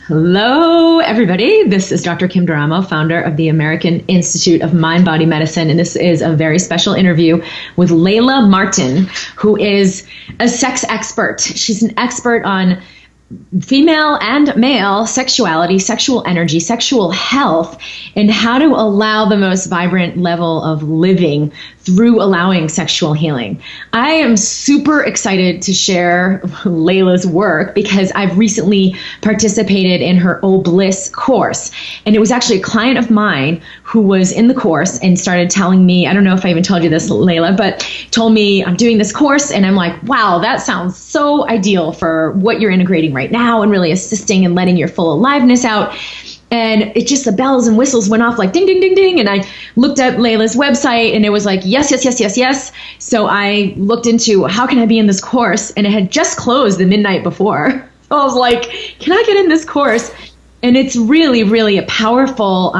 Hello, everybody. This is Dr. Kim Duramo, founder of the American Institute of Mind-Body Medicine, and this is a very special interview with Layla Martin, who is a sex expert. She's an expert on female and male sexuality, sexual energy, sexual health, and how to allow the most vibrant level of living through allowing sexual healing. I am super excited to share Layla's work because I've recently participated in her OBliss course. And it was actually a client of mine who was in the course and started telling me, I don't know if I even told you this, Layla, but told me I'm doing this course. And I'm like, wow, that sounds so ideal for what you're integrating right now and really assisting and letting your full aliveness out. And it just, the bells and whistles went off like ding, ding, ding, ding. And I looked at Layla's website and it was like, yes, yes, yes, yes, yes. So I looked into how can I be in this course? And it had just closed the midnight before. So I was like, can I get in this course? And it's really, really a powerful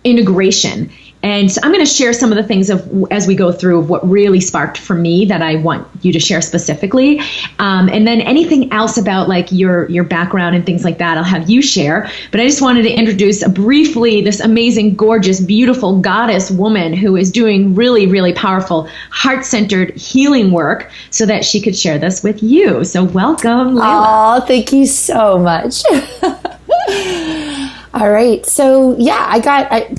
integration. And so I'm going to share some of the things as we go through of what really sparked for me that I want you to share specifically. And then anything else about like your background and things like that, I'll have you share. But I just wanted to introduce briefly this amazing, gorgeous, beautiful goddess woman who is doing really, really powerful, heart-centered healing work so that she could share this with you. So welcome, Layla. Oh, thank you so much. All right. So yeah,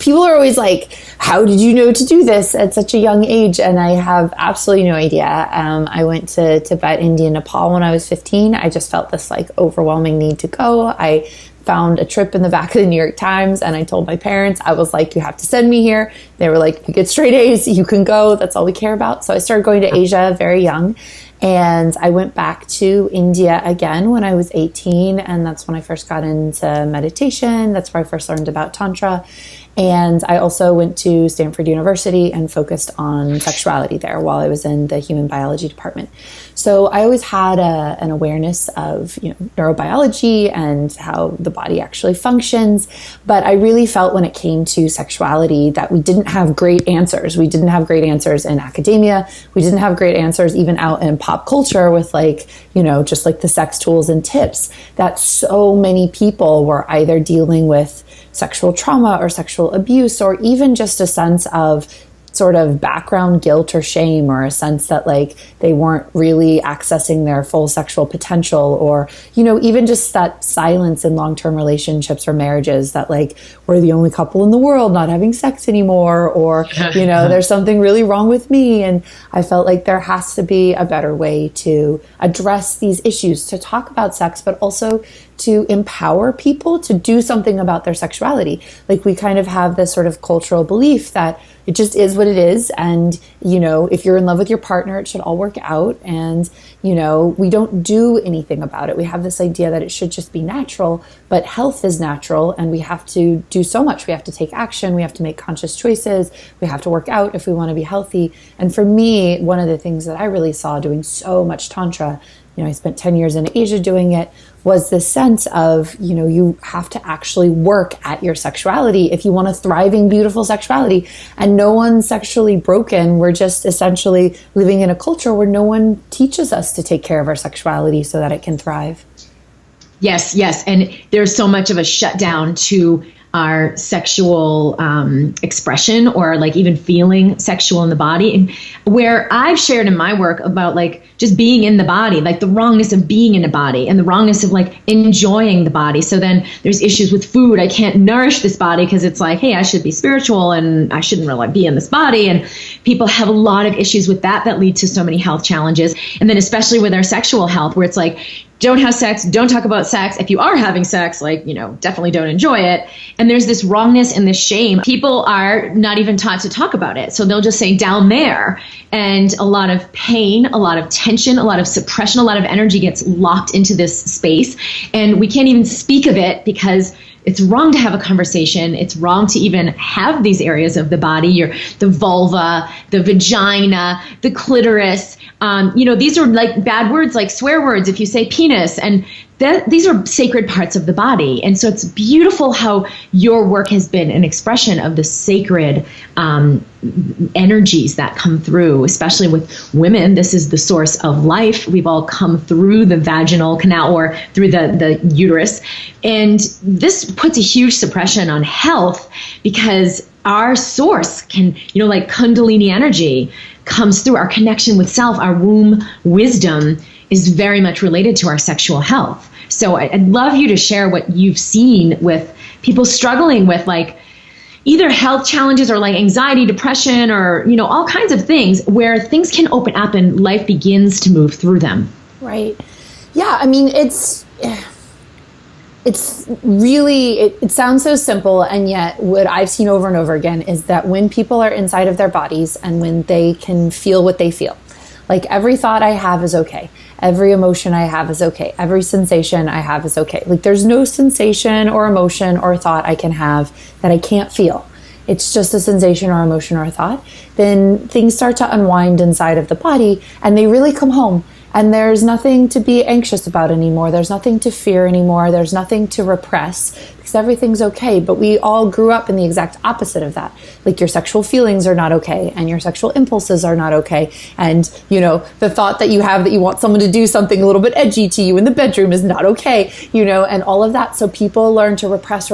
people are always like, how did you know to do this at such a young age? And I have absolutely no idea. I went to Tibet, India, Nepal when I was 15. I just felt this like overwhelming need to go. I found a trip in the back of the New York Times and I told my parents, I was like, you have to send me here. They were like, you get straight A's, you can go. That's all we care about. So I started going to Asia very young. And I went back to India again when I was 18. And that's when I first got into meditation. That's where I first learned about Tantra. And I also went to Stanford University and focused on sexuality there while I was in the human biology department. So I always had an awareness of, neurobiology and how the body actually functions. But I really felt when it came to sexuality that we didn't have great answers. We didn't have great answers in academia. We didn't have great answers even out in pop culture with just like the sex tools and tips, that so many people were either dealing with sexual trauma or sexual abuse, or even just a sense of sort of background guilt or shame, or a sense that like they weren't really accessing their full sexual potential, or, even just that silence in long-term relationships or marriages that like we're the only couple in the world not having sex anymore, or, there's something really wrong with me. And I felt like there has to be a better way to address these issues, to talk about sex, but also to empower people to do something about their sexuality. Like we kind of have this sort of cultural belief that it just is what it is. And, if you're in love with your partner, it should all work out. And, we don't do anything about it. We have this idea that it should just be natural, but health is natural and we have to do so much. We have to take action. We have to make conscious choices. We have to work out if we want to be healthy. And for me, one of the things that I really saw doing so much Tantra, I spent 10 years in Asia doing it, was this sense of, you have to actually work at your sexuality if you want a thriving, beautiful sexuality. And no one's sexually broken. We're just essentially living in a culture where no one teaches us to take care of our sexuality so that it can thrive. Yes, yes. And there's so much of a shutdown to our sexual expression, or like even feeling sexual in the body. And where I've shared in my work about like just being in the body, like the wrongness of being in the body and the wrongness of like enjoying the body. So then there's issues with food. I can't nourish this body because it's like, hey, I should be spiritual and I shouldn't really be in this body. And people have a lot of issues with that lead to so many health challenges. And then especially with our sexual health, where it's like, don't have sex, don't talk about sex. If you are having sex, definitely don't enjoy it. And there's this wrongness and this shame. People are not even taught to talk about it. So they'll just say down there. And a lot of pain, a lot of tension, a lot of suppression, a lot of energy gets locked into this space. And we can't even speak of it because it's wrong to have a conversation. It's wrong to even have these areas of the body, the vulva, the vagina, the clitoris. These are like bad words, like swear words if you say penis. And these are sacred parts of the body. And so it's beautiful how your work has been an expression of the sacred energies that come through, especially with women. This is the source of life. We've all come through the vaginal canal or through the uterus. And this puts a huge suppression on health because our source can, like Kundalini energy comes through our connection with self, our womb wisdom is very much related to our sexual health. So I'd love you to share what you've seen with people struggling with like either health challenges or like anxiety, depression, or, all kinds of things where things can open up and life begins to move through them. Right. Yeah. I mean, it's really, it sounds so simple. And yet what I've seen over and over again is that when people are inside of their bodies and when they can feel what they feel, like every thought I have is okay. Every emotion I have is okay. Every sensation I have is okay. Like there's no sensation or emotion or thought I can have that I can't feel. It's just a sensation or emotion or thought. Then things start to unwind inside of the body and they really come home. And there's nothing to be anxious about anymore. There's nothing to fear anymore. There's nothing to repress because everything's okay. But we all grew up in the exact opposite of that. Like your sexual feelings are not okay and your sexual impulses are not okay. And, the thought that you have that you want someone to do something a little bit edgy to you in the bedroom is not okay, and all of that. So people learn to repress.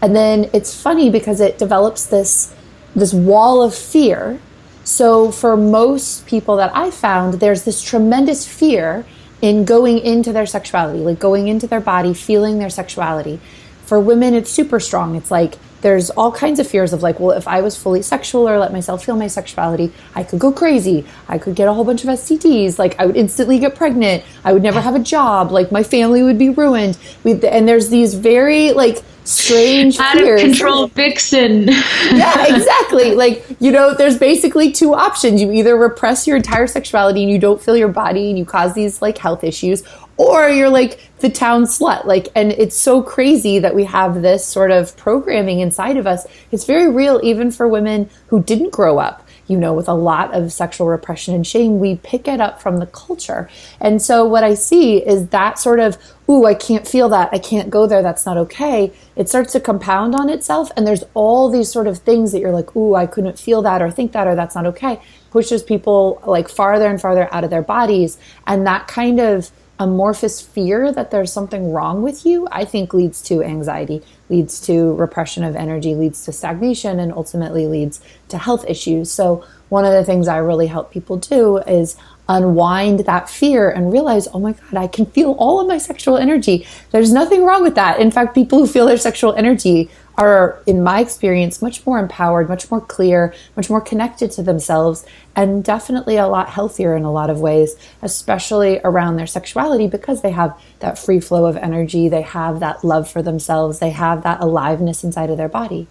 And then it's funny because it develops this wall of fear. So for most people that I found, there's this tremendous fear in going into their sexuality, like going into their body, feeling their sexuality. For women, it's super strong. It's like there's all kinds of fears of like, well, if I was fully sexual or let myself feel my sexuality, I could go crazy. I could get a whole bunch of STDs. Like I would instantly get pregnant. I would never have a job. Like my family would be ruined. And there's these very like strange out fears. Of control vixen. Yeah, exactly. Like, there's basically two options. You either repress your entire sexuality and you don't feel your body and you cause these like health issues, or you're like the town slut. Like, and it's so crazy that we have this sort of programming inside of us. It's very real, even for women who didn't grow up, with a lot of sexual repression and shame. We pick it up from the culture. And so what I see is that sort of, ooh, I can't feel that. I can't go there. That's not okay. It starts to compound on itself. And there's all these sort of things that you're like, ooh, I couldn't feel that or think that, or that's not okay. Pushes people like farther and farther out of their bodies. And that kind of amorphous fear that there's something wrong with you, I think leads to anxiety, leads to repression of energy, leads to stagnation, and ultimately leads to health issues. So one of the things I really help people do is unwind that fear and realize, oh my God, I can feel all of my sexual energy. There's nothing wrong with that. In fact, people who feel their sexual energy are, in my experience, much more empowered, much more clear, much more connected to themselves, and definitely a lot healthier in a lot of ways, especially around their sexuality, because they have that free flow of energy. They have that love for themselves. They have that aliveness inside of their body.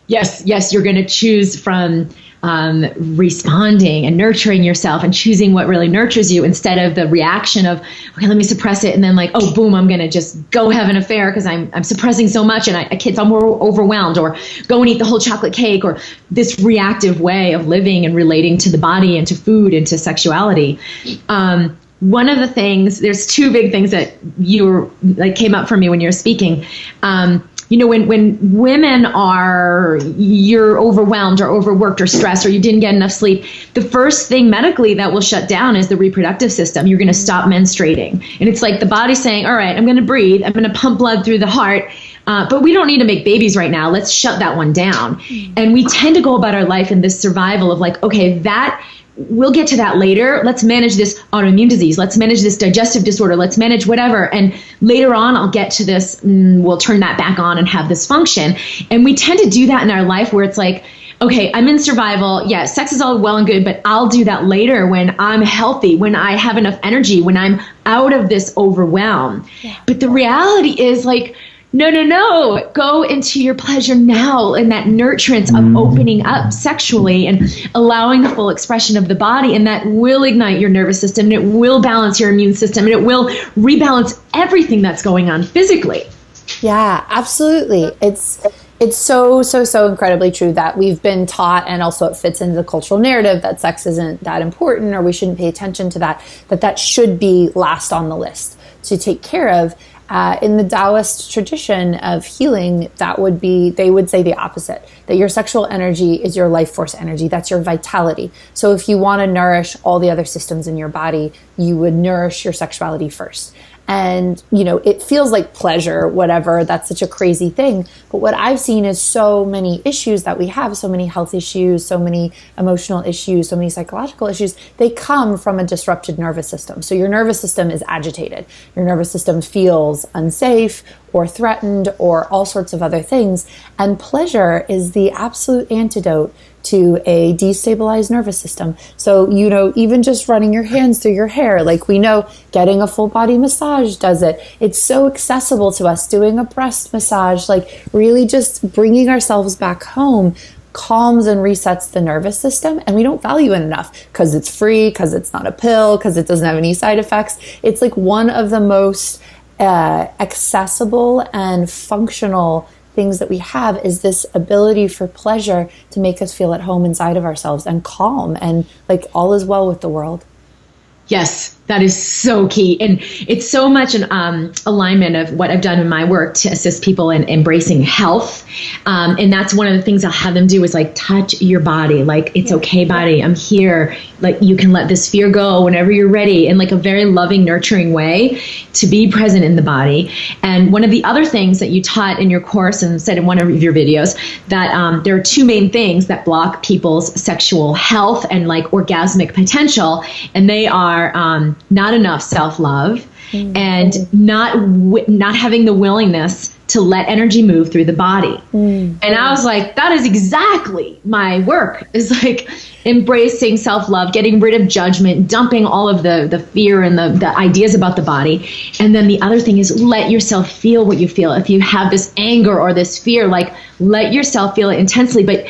Yes, you're going to choose from responding and nurturing yourself and choosing what really nurtures you instead of the reaction of, okay, let me suppress it. And then like, oh, boom, I'm going to just go have an affair because I'm suppressing so much and I can't, I'm more overwhelmed, or go and eat the whole chocolate cake, or this reactive way of living and relating to the body and to food and to sexuality. One of the things, there's two big things that came up for me when you were speaking. When women you're overwhelmed or overworked or stressed, or you didn't get enough sleep, the first thing medically that will shut down is the reproductive system. You're going to stop menstruating. And it's like the body saying, all right, I'm going to breathe. I'm going to pump blood through the heart. But we don't need to make babies right now. Let's shut that one down. And we tend to go about our life in this survival of like, okay, we'll get to that later. Let's manage this autoimmune disease. Let's manage this digestive disorder. Let's manage whatever. And later on, I'll get to this. We'll turn that back on and have this function. And we tend to do that in our life where it's like, okay, I'm in survival. Yeah, sex is all well and good, but I'll do that later when I'm healthy, when I have enough energy, when I'm out of this overwhelm. Yeah. But the reality is like, no, go into your pleasure now, and that nurturance of opening up sexually and allowing the full expression of the body, and that will ignite your nervous system, and it will balance your immune system, and it will rebalance everything that's going on physically. Yeah, absolutely. It's so incredibly true that we've been taught, and also it fits into the cultural narrative that sex isn't that important, or we shouldn't pay attention to that should be last on the list. to take care of. In the Taoist tradition of healing, they would say the opposite, that your sexual energy is your life force energy. That's your vitality. So if you want to nourish all the other systems in your body, you would nourish your sexuality first. And, it feels like pleasure, whatever. That's such a crazy thing. But what I've seen is so many issues that we have, so many health issues, so many emotional issues, so many psychological issues, they come from a disrupted nervous system. So your nervous system is agitated. Your nervous system feels unsafe or threatened or all sorts of other things. And pleasure is the absolute antidote to a destabilized nervous system. So, even just running your hands through your hair, like we know getting a full body massage does it. It's so accessible to us. Doing a breast massage, like really just bringing ourselves back home calms and resets the nervous system. And we don't value it enough because it's free, because it's not a pill, because it doesn't have any side effects. It's like one of the most accessible and functional things that we have is this ability for pleasure to make us feel at home inside of ourselves and calm and like all is well with the world. Yes, that is so key. And it's so much an alignment of what I've done in my work to assist people in embracing health. And that's one of the things I'll have them do is like touch your body. Like, it's okay, body, I'm here. Like, you can let this fear go whenever you're ready, in like a very loving, nurturing way to be present in the body. And one of the other things that you taught in your course and said in one of your videos, that there are two main things that block people's sexual health and like orgasmic potential. And they are not enough self-love and not having the willingness to let energy move through the body. And I was like, that is exactly my work, is like embracing self-love, getting rid of judgment, dumping all of the fear and the ideas about the body. And then the other thing is let yourself feel what you feel. If you have this anger or this fear, like let yourself feel it intensely, but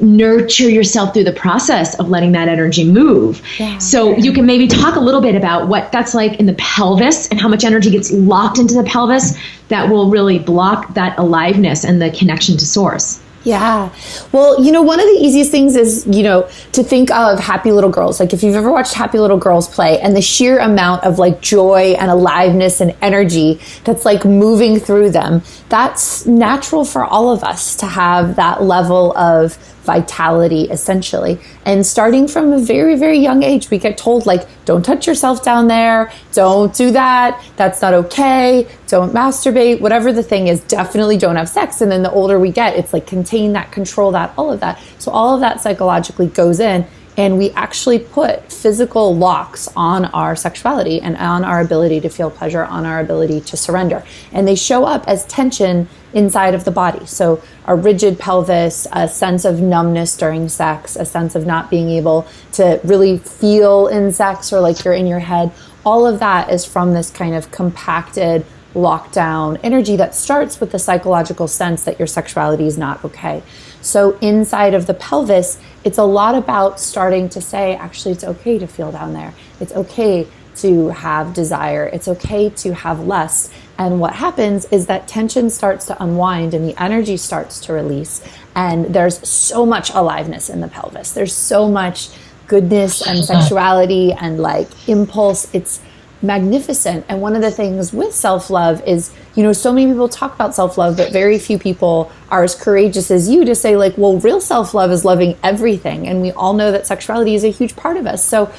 nurture yourself through the process of letting that energy move. Yeah. So you can maybe talk a little bit about what that's like in the pelvis and how much energy gets locked into the pelvis that will really block that aliveness and the connection to source. Yeah. Well, one of the easiest things is, to think of happy little girls. Like if you've ever watched happy little girls play and the sheer amount of like joy and aliveness and energy that's like moving through them, that's natural for all of us to have that level of vitality, essentially. And starting from a very, very young age, we get told like, don't touch yourself down there. Don't do that. That's not okay. Don't masturbate, whatever the thing is. Definitely don't have sex. And then the older we get, it's like contain that, control that, all of that. So all of that psychologically goes in, and we actually put physical locks on our sexuality and on our ability to feel pleasure, on our ability to surrender. And they show up as tension inside of the body. So a rigid pelvis, a sense of numbness during sex, a sense of not being able to really feel in sex or like you're in your head. All of that is from this kind of compacted, lockdown energy that starts with the psychological sense that your sexuality is not okay. So inside of the pelvis, it's a lot about starting to say, actually, it's okay to feel down there. It's okay to have desire. It's okay to have lust. And what happens is that tension starts to unwind and the energy starts to release. And there's so much aliveness in the pelvis. There's so much goodness and sexuality and like impulse. It's magnificent. And one of the things with self-love is, so many people talk about self-love, but very few people are as courageous as you to say like, well, real self-love is loving everything. And we all know that sexuality is a huge part of us. So,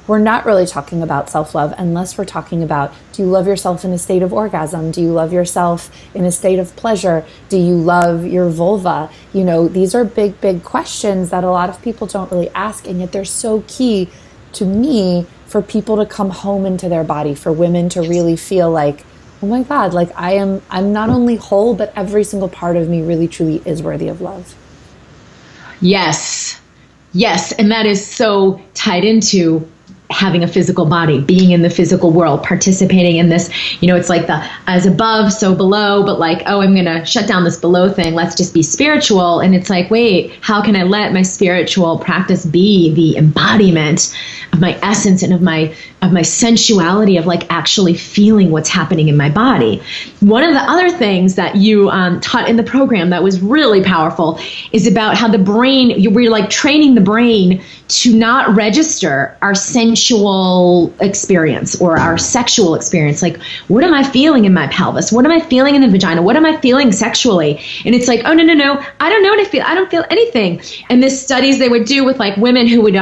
we're not really talking about self-love unless we're talking about, do you love yourself in a state of orgasm? Do you love yourself in a state of pleasure? Do you love your vulva? These are big, big questions that a lot of people don't really ask. And yet they're so key to me for people to come home into their body, for women to really feel like, oh my God, like I'm not only whole, but every single part of me really truly is worthy of love. Yes. And that is so tied into having a physical body, being in the physical world, participating in this, it's like the as above, so below, but like, oh, I'm going to shut down this below thing. Let's just be spiritual. And it's like, wait, how can I let my spiritual practice be the embodiment of my essence and of my sensuality, of like actually feeling what's happening in my body? One of the other things that you taught in the program that was really powerful is about how the brain, we're like training the brain to not register our sensuality sensual experience or our sexual experience. Like, what am I feeling in my pelvis? What am I feeling in the vagina? What am I feeling sexually? And it's like, oh, no, I don't know what I feel. I don't feel anything. And this studies they would do with like women who would,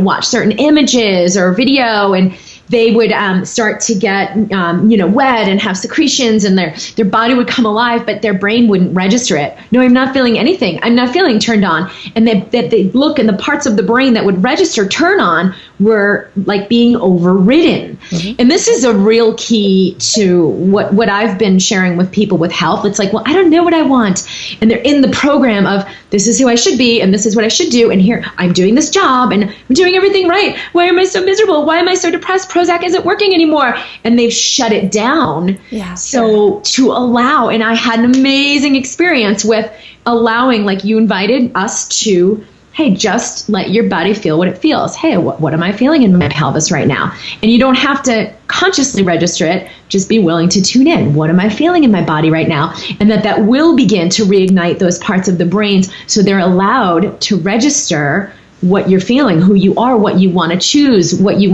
watch certain images or video, and they would start to get, wet and have secretions, and their body would come alive, but their brain wouldn't register it. No, I'm not feeling anything. I'm not feeling turned on. And that they look, and the parts of the brain that would register turn on were like being overridden. Mm-hmm. And this is a real key to what I've been sharing with people with health. It's like, well, I don't know what I want. And they're in the program of, this is who I should be, and this is what I should do, and here I'm doing this job, and I'm doing everything right. Why am I so miserable? Why am I so depressed? Prozac isn't working anymore. And they've shut it down. Yeah. So to allow, and I had an amazing experience with allowing, like you invited us to, hey, just let your body feel what it feels. Hey, what am I feeling in my pelvis right now? And you don't have to consciously register it. Just be willing to tune in. What am I feeling in my body right now? And that will begin to reignite those parts of the brains, so they're allowed to register what you're feeling, who you are, what you want to choose, who you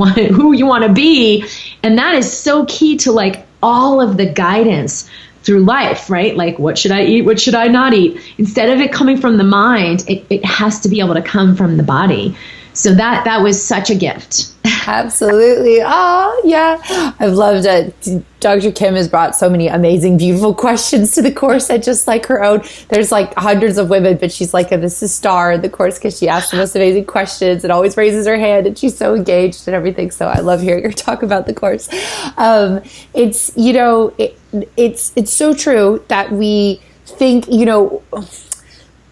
want to be. And that is so key to like all of the guidance through life, right? Like, what should I eat? What should I not eat? Instead of it coming from the mind, it has to be able to come from the body. So that was such a gift. Absolutely. Oh, yeah. I've loved it. Dr. Kim has brought so many amazing, beautiful questions to the course that just like her own. There's like hundreds of women, but she's like this is star in the course because she asks the most amazing questions and always raises her hand, and she's so engaged and everything. So I love hearing her talk about the course. It's so true that we think,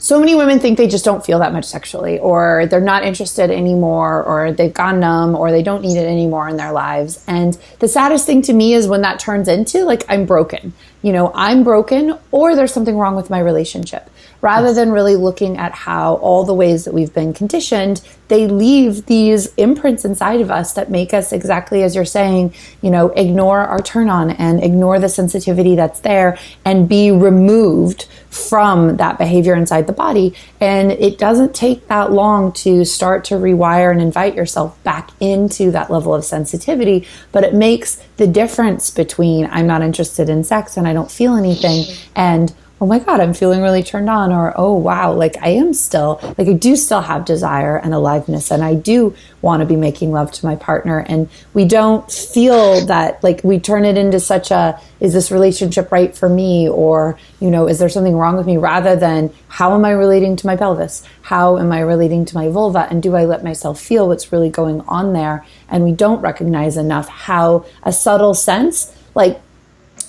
so many women think they just don't feel that much sexually, or they're not interested anymore, or they've gone numb, or they don't need it anymore in their lives. And the saddest thing to me is when that turns into like, I'm broken. I'm broken, or there's something wrong with my relationship. Rather than really looking at how all the ways that we've been conditioned, they leave these imprints inside of us that make us, exactly as you're saying, ignore our turn on and ignore the sensitivity that's there and be removed from that behavior inside the body. And it doesn't take that long to start to rewire and invite yourself back into that level of sensitivity, but it makes the difference between I'm not interested in sex and I don't feel anything, and oh my God, I'm feeling really turned on, or oh wow, like I do still have desire and aliveness, and I do want to be making love to my partner. And we don't feel that, like we turn it into such a, is this relationship right for me? Or, is there something wrong with me? Rather than, how am I relating to my pelvis? How am I relating to my vulva? And do I let myself feel what's really going on there? And we don't recognize enough how a subtle sense, like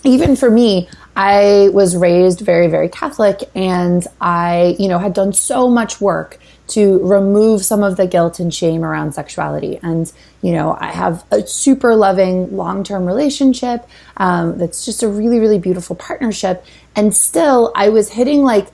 even for me, I was raised very, very Catholic, and I, had done so much work to remove some of the guilt and shame around sexuality. And, I have a super loving long-term relationship that's just a really, really beautiful partnership. And still, I was hitting like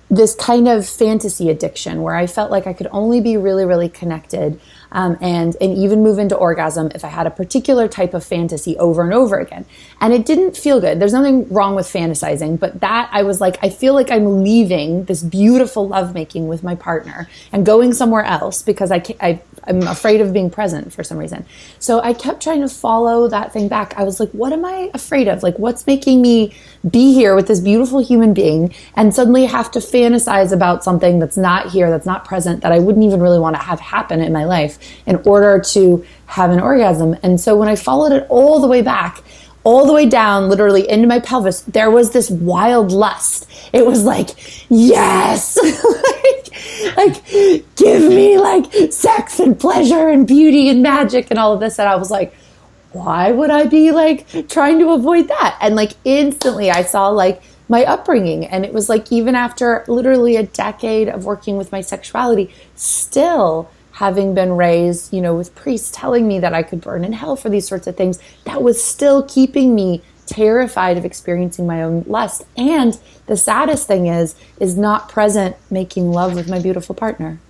this kind of fantasy addiction where I felt like I could only be really, really connected and even move into orgasm if I had a particular type of fantasy over and over again. And it didn't feel good. There's nothing wrong with fantasizing, but that I was like, I feel like I'm leaving this beautiful lovemaking with my partner and going somewhere else because I'm afraid of being present for some reason. So I kept trying to follow that thing back. I was like, what am I afraid of? Like, what's making me be here with this beautiful human being and suddenly have to fantasize about something that's not here, that's not present, that I wouldn't even really want to have happen in my life in order to have an orgasm? And so when I followed it all the way back, all the way down, literally into my pelvis, there was this wild lust. It was like, yes, like give me like sex and pleasure and beauty and magic and all of this. And I was like, why would I be like trying to avoid that? And like instantly I saw like my upbringing, and it was like, even after literally a decade of working with my sexuality, still having been raised, with priests telling me that I could burn in hell for these sorts of things, that was still keeping me terrified of experiencing my own lust. And the saddest thing is not present making love with my beautiful partner.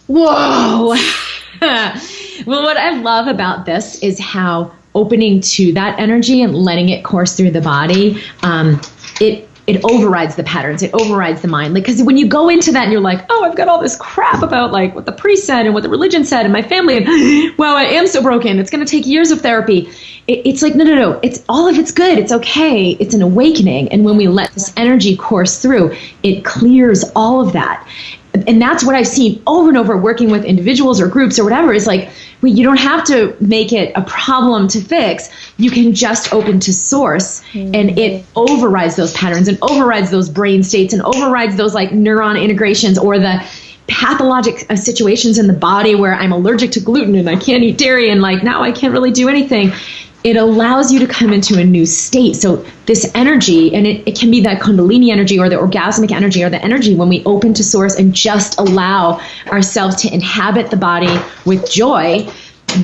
Whoa. Well, what I love about this is how opening to that energy and letting it course through the body, it overrides the patterns. It overrides the mind. Like, because when you go into that and you're like, oh, I've got all this crap about like what the priest said and what the religion said and my family, and wow, I am so broken. It's going to take years of therapy. It's like, no. It's all of it's good. It's okay. It's an awakening. And when we let this energy course through, it clears all of that. And that's what I've seen over and over working with individuals or groups or whatever. Is like, well, you don't have to make it a problem to fix. You can just open to source, and it overrides those patterns and overrides those brain states and overrides those like neuron integrations or the pathologic situations in the body where I'm allergic to gluten and I can't eat dairy and like now I can't really do anything. It allows you to come into a new state. So this energy, and it can be that Kundalini energy or the orgasmic energy or the energy when we open to source and just allow ourselves to inhabit the body with joy,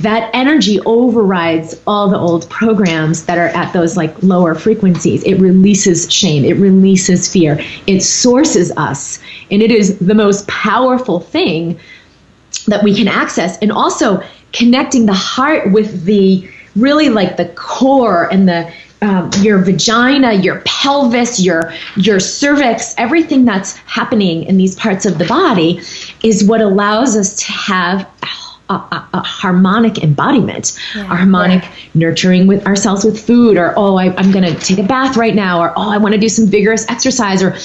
that energy overrides all the old programs that are at those like lower frequencies. It releases shame. It releases fear. It sources us. And it is the most powerful thing that we can access. And also connecting the heart with the really like the core and the your vagina, your pelvis, your cervix, everything that's happening in these parts of the body is what allows us to have a harmonic embodiment, a harmonic nurturing with ourselves with food, or, oh, I'm going to take a bath right now, or, oh, I want to do some vigorous exercise, or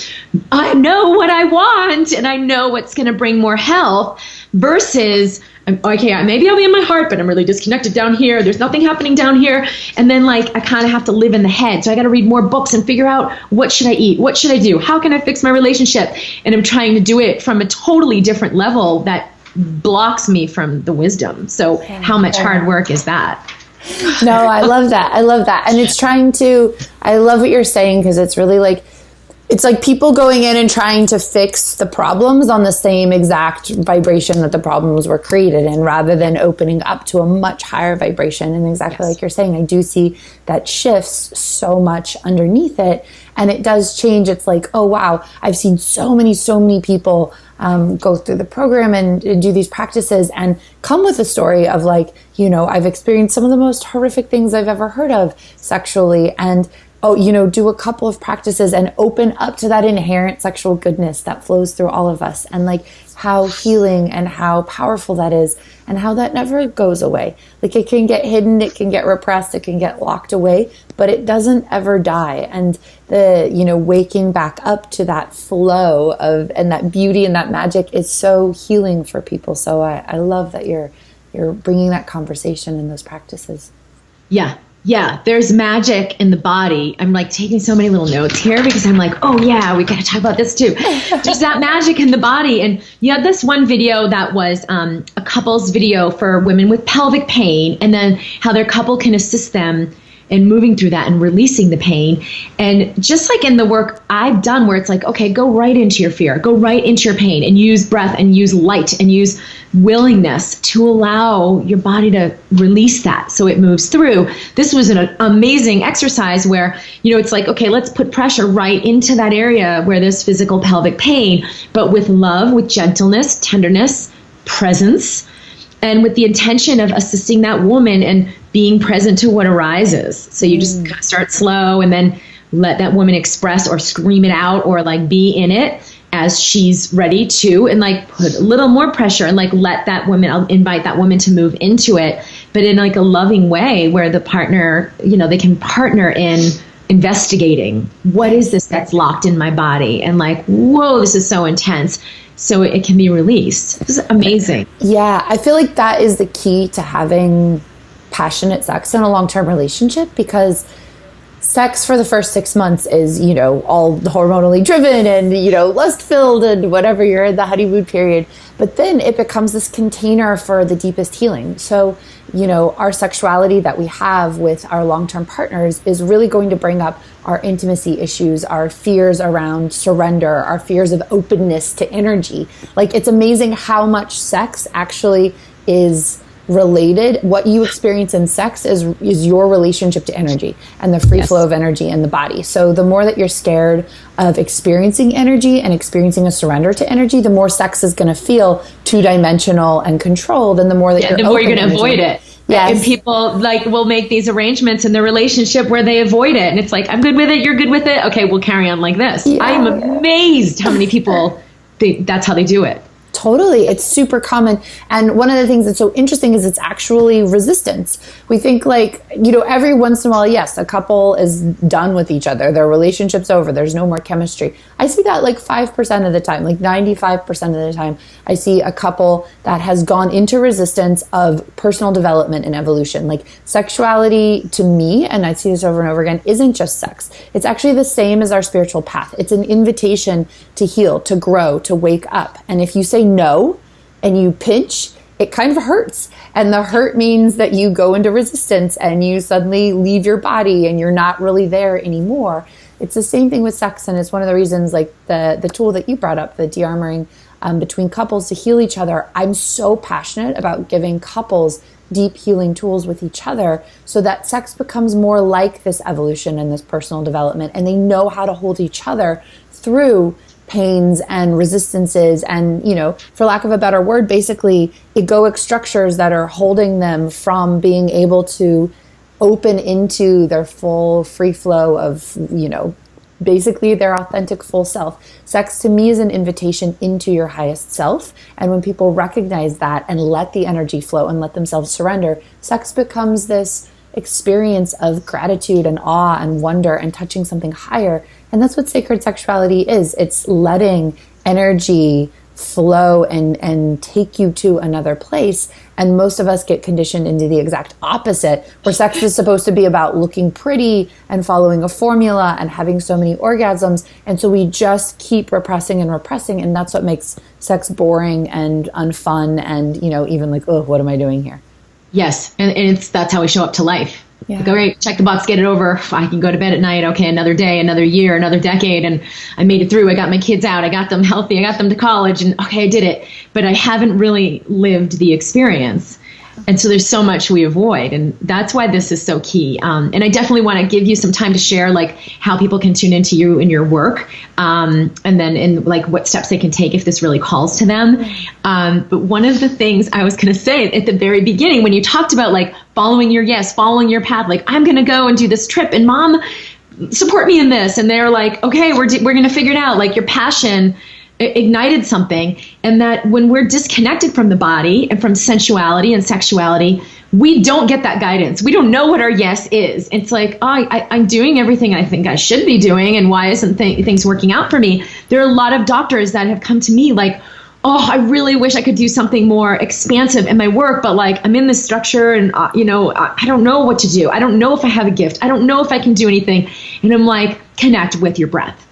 I know what I want and I know what's going to bring more health, versus, okay, maybe I'll be in my heart, but I'm really disconnected down here. There's nothing happening down here. And then like, I kind of have to live in the head. So I got to read more books and figure out, what should I eat? What should I do? How can I fix my relationship? And I'm trying to do it from a totally different level that blocks me from the wisdom. So how much hard work is that? No, I love that. I love that. And it's I love what you're saying, because it's really like, it's like people going in and trying to fix the problems on the same exact vibration that the problems were created in, rather than opening up to a much higher vibration. And exactly like you're saying, I do see that shifts so much underneath it. And it does change. It's like, oh, wow, I've seen so many people go through the program and do these practices and come with a story of like, I've experienced some of the most horrific things I've ever heard of sexually, and do a couple of practices and open up to that inherent sexual goodness that flows through all of us, and like how healing and how powerful that is, and how that never goes away. Like, it can get hidden, it can get repressed, it can get locked away, but it doesn't ever die. And the, waking back up to that flow of, and that beauty and that magic is so healing for people. So I love that you're bringing that conversation in those practices. Yeah, there's magic in the body. I'm like taking so many little notes here because I'm like, oh yeah, we got to talk about this too. There's that magic in the body. And you had this one video that was a couple's video for women with pelvic pain, and then how their couple can assist them in moving through that and releasing the pain. And just like in the work I've done, where it's like, okay, go right into your fear, go right into your pain, and use breath and use light and use willingness to allow your body to release that so it moves through. This was an amazing exercise where, it's like, okay, let's put pressure right into that area where there's physical pelvic pain, but with love, with gentleness, tenderness, presence, and with the intention of assisting that woman and being present to what arises. So you just kind of start slow and then let that woman express or scream it out or like be in it as she's ready to, and like put a little more pressure and like let that woman, I'll invite that woman to move into it, but in like a loving way where the partner, they can partner in investigating what is this that's locked in my body, and like, whoa, this is so intense. So it can be released. This is amazing. Yeah, I feel like that is the key to having passionate sex in a long-term relationship, because sex for the first 6 months is, all hormonally driven and, lust-filled and whatever, you're in the honeymoon period. But then it becomes this container for the deepest healing. So, our sexuality that we have with our long-term partners is really going to bring up our intimacy issues, our fears around surrender, our fears of openness to energy. Like, it's amazing how much sex actually is related. What you experience in sex is your relationship to energy and the free flow of energy in the body. So the more that you're scared of experiencing energy and experiencing a surrender to energy, the more sex is going to feel two-dimensional and controlled, and the more that the more you're going to avoid it. Yes. And people like will make these arrangements in their relationship where they avoid it. And it's like, I'm good with it. You're good with it. Okay, we'll carry on like this. Yeah. I am amazed how many people, that's how they do it. Totally. It's super common. And one of the things that's so interesting is it's actually resistance. We think like, every once in a while, yes, a couple is done with each other. Their relationship's over. There's no more chemistry. I see that like 5% of the time, like 95% of the time, I see a couple that has gone into resistance of personal development and evolution. Like sexuality to me, and I see this over and over again, isn't just sex. It's actually the same as our spiritual path. It's an invitation to heal, to grow, to wake up. And if you say no and you pinch, it kind of hurts. And the hurt means that you go into resistance and you suddenly leave your body and you're not really there anymore. It's the same thing with sex. And it's one of the reasons, like the tool that you brought up, the de-armoring between couples to heal each other. I'm so passionate about giving couples deep healing tools with each other so that sex becomes more like this evolution and this personal development. And they know how to hold each other through pains and resistances and, for lack of a better word, basically egoic structures that are holding them from being able to open into their full free flow of, basically their authentic full self. Sex to me is an invitation into your highest self. And when people recognize that and let the energy flow and let themselves surrender, sex becomes this experience of gratitude and awe and wonder and touching something higher. And that's what sacred sexuality is. It's letting energy flow and take you to another place. And most of us get conditioned into the exact opposite, where sex is supposed to be about looking pretty and following a formula and having so many orgasms. And so we just keep repressing and repressing. And that's what makes sex boring and unfun and, even like, oh, what am I doing here? Yes. And that's how we show up to life. Yeah. Like, all right, check the box, get it over. I can go to bed at night. Okay, another day, another year, another decade. And I made it through. I got my kids out. I got them healthy. I got them to college. And okay, I did it. But I haven't really lived the experience. And so there's so much we avoid. And that's why this is so key. And I definitely want to give you some time to share like how people can tune into you in your work. And then in like what steps they can take if this really calls to them. But one of the things I was going to say at the very beginning, when you talked about like following your yes, following your path, like I'm going to go and do this trip and mom, support me in this. And they're like, okay, we're going to figure it out. Like your passion ignited something. And that when we're disconnected from the body and from sensuality and sexuality, we don't get that guidance. We don't know what our yes is. It's like, oh, I'm doing everything I think I should be doing. And why isn't things working out for me? There are a lot of doctors that have come to me like, oh, I really wish I could do something more expansive in my work, but like I'm in this structure and, I don't know what to do. I don't know if I have a gift. I don't know if I can do anything. And I'm like, connect with your breath.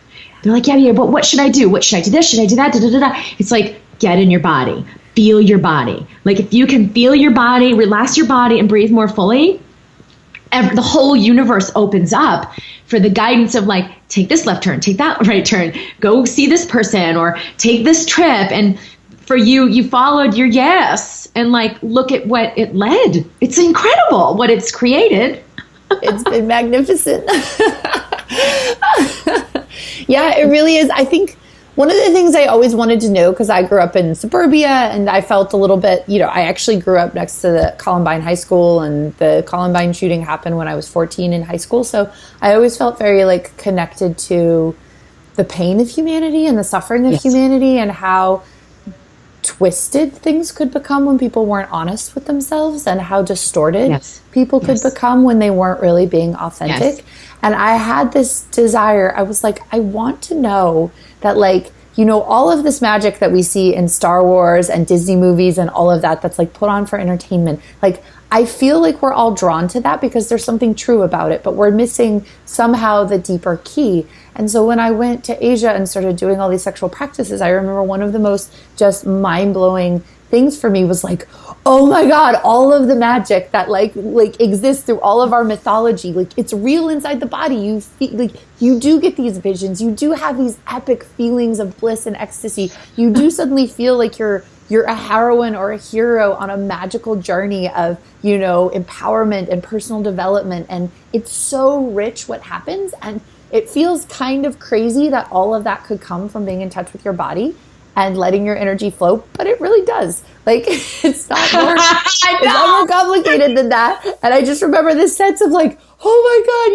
They're like, yeah, but what should I do? What should I do this? Should I do that? Da, da, da, da. It's like, get in your body, feel your body. Like if you can feel your body, relax your body and breathe more fully, the whole universe opens up for the guidance of like, take this left turn, take that right turn, go see this person or take this trip. And for you followed your yes and like, look at what it led. It's incredible what it's created. It's been magnificent. Yeah, it really is. I think one of the things I always wanted to know, because I grew up in suburbia and I felt a little bit, I actually grew up next to the Columbine High School and the Columbine shooting happened when I was 14 in high school. So I always felt very like connected to the pain of humanity and the suffering of humanity and how twisted things could become when people weren't honest with themselves and how distorted people could become when they weren't really being authentic. And I had this desire. I was like, I want to know that like, all of this magic that we see in Star Wars and Disney movies and all of that, that's like put on for entertainment. Like, I feel like we're all drawn to that because there's something true about it, but we're missing somehow the deeper key. And so when I went to Asia and started doing all these sexual practices, I remember one of the most just mind-blowing things for me was like, oh my God, all of the magic that like exists through all of our mythology, like it's real inside the body. You feel like you do get these visions. You do have these epic feelings of bliss and ecstasy. You do suddenly feel like you're a heroine or a hero on a magical journey of, empowerment and personal development. And it's so rich what happens. And it feels kind of crazy that all of that could come from being in touch with your body. and letting your energy flow, but it really does. Like, it's not more, it's not more complicated than that. And I just remember this sense of like, oh my God,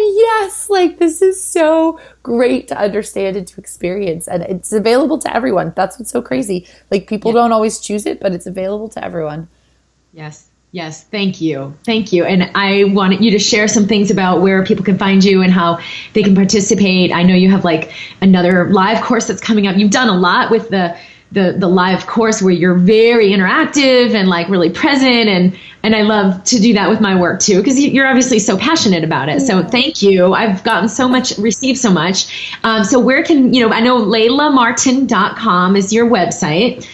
yes, like this is so great to understand and to experience. And it's available to everyone. That's what's so crazy. Like, people don't always choose it, but it's available to everyone. Yes. Yes. Thank you. Thank you. And I wanted you to share some things about where people can find you and how they can participate. I know you have like another live course that's coming up. You've done a lot with the live course where you're very interactive and like really present. And I love to do that with my work too, because you're obviously so passionate about it. Yeah. So thank you. I've gotten so much, received so much. So where can, I know laylamartin.com is your website.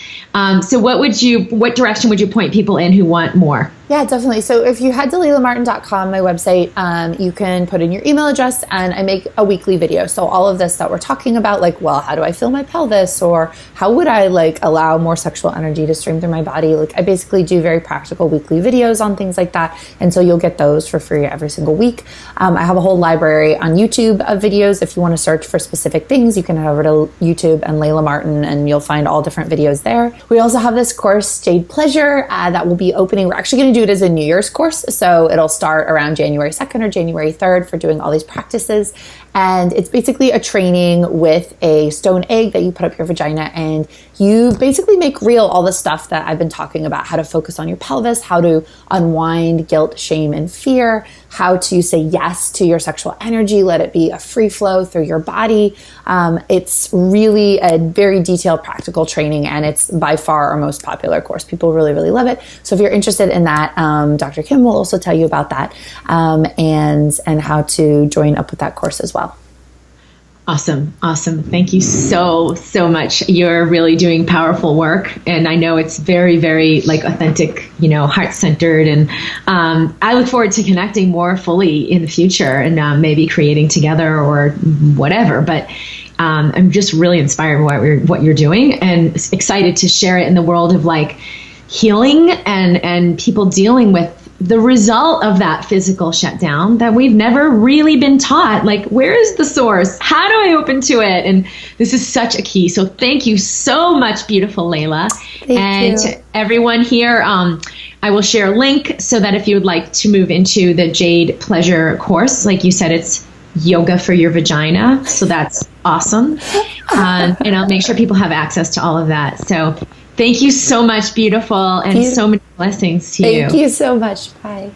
So what direction would you point people in who want more? Yeah, definitely. So if you head to laylamartin.com, my website, you can put in your email address, and I make a weekly video. So all of this that we're talking about, like, well, how do I feel my pelvis, or how would I like allow more sexual energy to stream through my body? Like, I basically do very practical weekly videos on things like that. And so you'll get those for free every single week. I have a whole library on YouTube of videos. If you want to search for specific things, you can head over to YouTube and Layla Martin, and you'll find all different videos there. We also have this course, Jade Pleasure, that will be opening. We're actually going to do it as a New Year's course. So it'll start around January 2nd or January 3rd for doing all these practices. And it's basically a training with a stone egg that you put up your vagina, and you basically make real all the stuff that I've been talking about: how to focus on your pelvis, how to unwind guilt, shame, and fear, how to say yes to your sexual energy, let it be a free flow through your body. It's really a very detailed, practical training, and it's by far our most popular course. People really, really love it. So if you're interested in that, Dr. Kim will also tell you about that, and how to join up with that course as well. Awesome. Awesome. Thank you so much. You're really doing powerful work. And I know it's very, very like authentic, heart-centered. And I look forward to connecting more fully in the future, and maybe creating together or whatever. But I'm just really inspired by what you're doing, and excited to share it in the world of like healing and people dealing with the result of that physical shutdown that we've never really been taught. Like, where is the source? How do I open to it? And this is such a key. So thank you so much, beautiful Layla. Thank you. To everyone here, I will share a link so that if you would like to move into the Jade Pleasure course, like you said, it's yoga for your vagina. So that's awesome. And I'll make sure people have access to all of that. So thank you so much, beautiful, and so many blessings to you. Thank you so much. Bye.